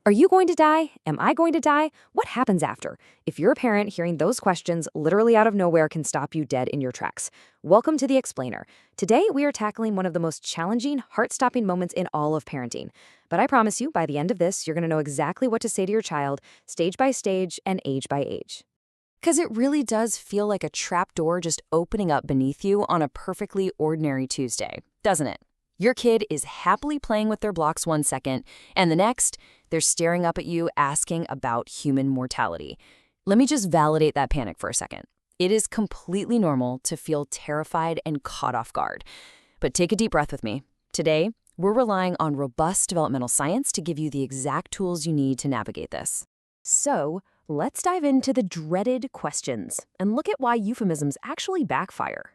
Are you going to die? Am I going to die? What happens after? If you're a parent, hearing those questions literally out of nowhere can stop you dead in your tracks. Welcome to The Explainer. Today, we are tackling one of the most challenging, heart-stopping moments in all of parenting. But I promise you, by the end of this, you're going to know exactly what to say to your child, stage by stage and age by age. Because it really does feel like a trapdoor just opening up beneath you on a perfectly ordinary Tuesday, doesn't it? Your kid is happily playing with their blocks one second, and the next, they're staring up at you asking about human mortality. Let me just validate that panic for a second. It is completely normal to feel terrified and caught off guard. But take a deep breath with me. Today, we're relying on robust developmental science to give you the exact tools you need to navigate this. So, let's dive into the dreaded questions and look at why euphemisms actually backfire.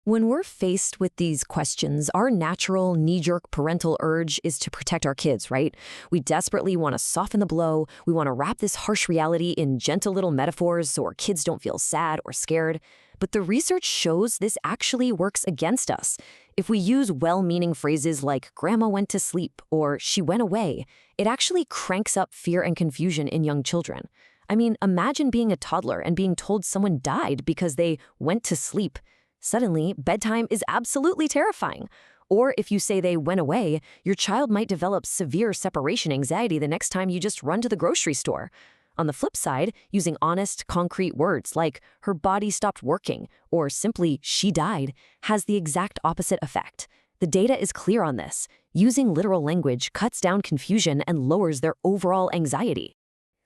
When we're faced with these questions, our natural knee-jerk parental urge is to protect our kids, right? We desperately want to soften the blow. We want to wrap this harsh reality in gentle little metaphors so our kids don't feel sad or scared. But the research shows this actually works against us. If we use well-meaning phrases like "grandma went to sleep" or "she went away," it actually cranks up fear and confusion in young children. I mean, imagine being a toddler and being told someone died because they went to sleep. Suddenly, bedtime is absolutely terrifying. Or if you say they went away, your child might develop severe separation anxiety the next time you just run to the grocery store. On the flip side, using honest, concrete words like "her body stopped working" or simply "she died" has the exact opposite effect. The data is clear on this. Using literal language cuts down confusion and lowers their overall anxiety.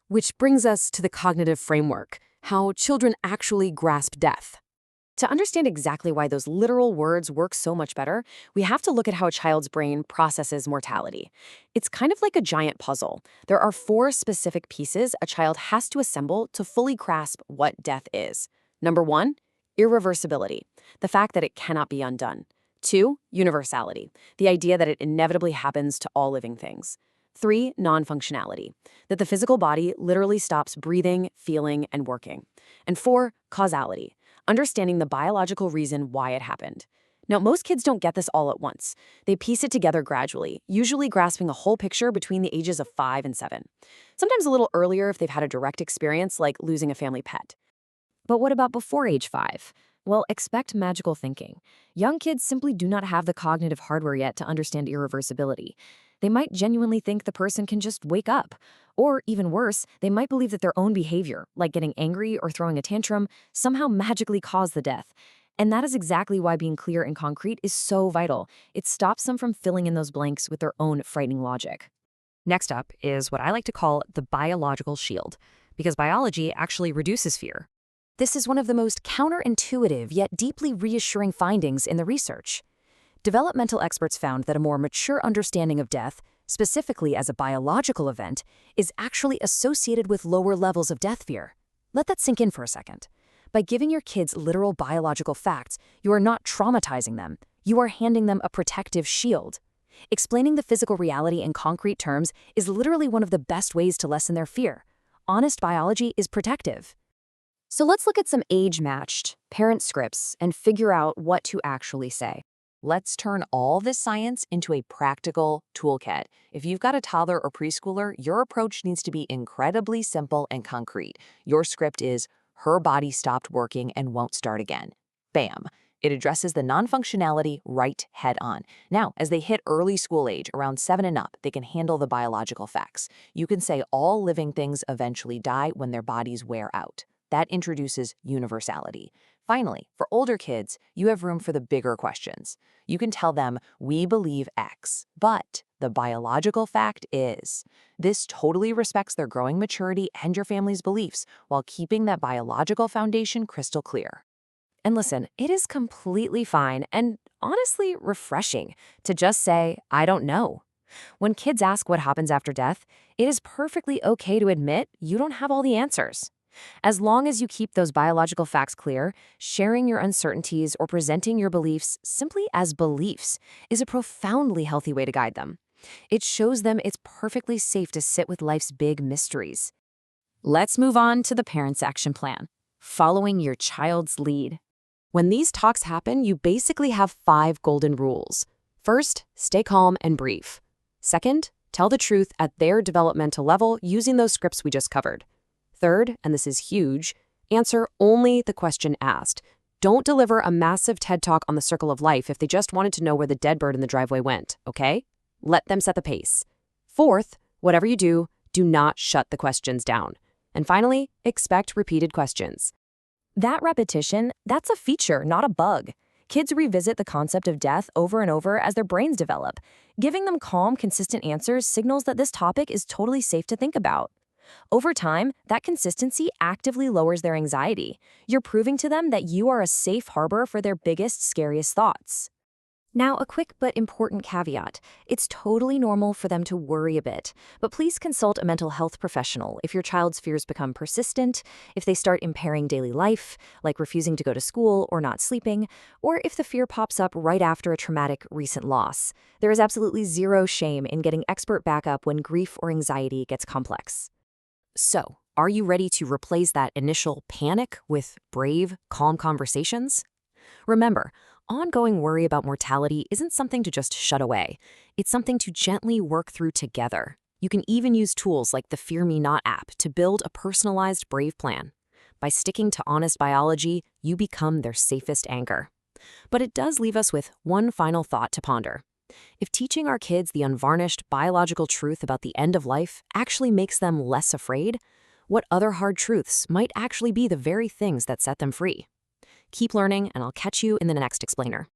Which brings us to the cognitive framework, how children actually grasp death. To understand exactly why those literal words work so much better, we have to look at how a child's brain processes mortality. It's kind of like a giant puzzle. There are 4 specific pieces a child has to assemble to fully grasp what death is. Number 1, irreversibility, the fact that it cannot be undone. 2, universality, the idea that it inevitably happens to all living things. 3, non-functionality, that the physical body literally stops breathing, feeling, and working. And 4, causality, understanding the biological reason why it happened. Now, most kids don't get this all at once. They piece it together gradually, usually grasping a whole picture between the ages of 5 and 7. Sometimes a little earlier if they've had a direct experience like losing a family pet. But what about before age 5? Well, expect magical thinking. Young kids simply do not have the cognitive hardware yet to understand irreversibility. They might genuinely think the person can just wake up. Or, even worse, they might believe that their own behavior, like getting angry or throwing a tantrum, somehow magically caused the death. And that is exactly why being clear and concrete is so vital. It stops them from filling in those blanks with their own frightening logic. Next up is what I like to call the biological shield, because biology actually reduces fear. This is one of the most counterintuitive yet deeply reassuring findings in the research. Developmental experts found that a more mature understanding of death, specifically as a biological event, is actually associated with lower levels of death fear. Let that sink in for a second. By giving your kids literal biological facts, you are not traumatizing them. You are handing them a protective shield. Explaining the physical reality in concrete terms is literally one of the best ways to lessen their fear. Honest biology is protective. So let's look at some age-matched parent scripts and figure out what to actually say. Let's turn all this science into a practical toolkit. If you've got a toddler or preschooler, your approach needs to be incredibly simple and concrete. Your script is, "her body stopped working and won't start again." Bam! It addresses the non-functionality right head on. Now, as they hit early school age, around 7 and up, they can handle the biological facts. You can say all living things eventually die when their bodies wear out. That introduces universality. Finally, for older kids, you have room for the bigger questions. You can tell them, "we believe X, but the biological fact is." This totally respects their growing maturity and your family's beliefs while keeping that biological foundation crystal clear. And listen, it is completely fine and honestly refreshing to just say, "I don't know." When kids ask what happens after death, it is perfectly okay to admit you don't have all the answers. As long as you keep those biological facts clear, sharing your uncertainties or presenting your beliefs simply as beliefs is a profoundly healthy way to guide them. It shows them it's perfectly safe to sit with life's big mysteries. Let's move on to the parent's action plan, following your child's lead. When these talks happen, you basically have 5 golden rules. First, stay calm and brief. Second, Tell the truth at their developmental level using those scripts we just covered. Third, and this is huge, answer only the question asked. Don't deliver a massive TED Talk on the circle of life if they just wanted to know where the dead bird in the driveway went, okay? Let them set the pace. Fourth, whatever you do, do not shut the questions down. And finally, expect repeated questions. That repetition, that's a feature, not a bug. Kids revisit the concept of death over and over as their brains develop. Giving them calm, consistent answers signals that this topic is totally safe to think about. Over time, that consistency actively lowers their anxiety. You're proving to them that you are a safe harbor for their biggest, scariest thoughts. Now, a quick but important caveat. It's totally normal for them to worry a bit, but please consult a mental health professional if your child's fears become persistent, if they start impairing daily life, like refusing to go to school or not sleeping, or if the fear pops up right after a traumatic recent loss. There is absolutely zero shame in getting expert backup when grief or anxiety gets complex. So, are you ready to replace that initial panic with brave, calm conversations? Remember, ongoing worry about mortality isn't something to just shut away. It's something to gently work through together. You can even use tools like the Fear Me Not app to build a personalized brave plan. By sticking to honest biology, you become their safest anchor. But it does leave us with one final thought to ponder. If teaching our kids the unvarnished biological truth about the end of life actually makes them less afraid, what other hard truths might actually be the very things that set them free? Keep learning, and I'll catch you in the next explainer.